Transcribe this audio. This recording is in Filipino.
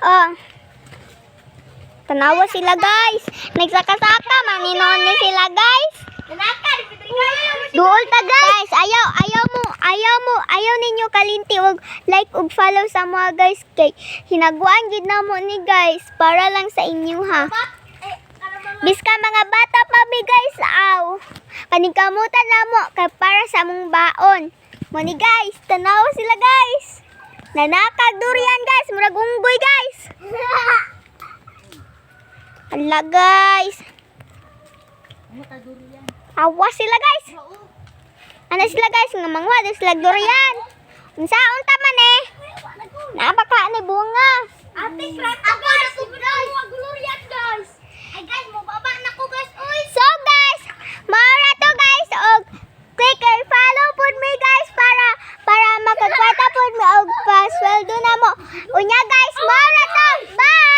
Oh. Tanawa sila guys. Nagsaka-saka. Maninon ni sila guys. Duol ta guys. Ayaw ninyo kalinti og like ug follow sa mga guys kay hinaguan gid namo ni guys para lang sa inyo ha. Biska mga bata pa mi guys aw. Kaning kamutan namo kay para sa among baon. Mo ni guys, tanaw sila guys. Nanakag durian guys, murag unggoy guys. Hala guys. Awas sila guys. Ano sila guys, nga mangwa sila durian. Unsaon ta man eh? Napaka ni bunga. Ate, guys, durian guys. Ay guys, mababa na ko guys. Uy. So guys, maura to guys og click and follow pud me guys para makagkwata pud mi og pasweldo na mo. Unya guys, maura to. Bye.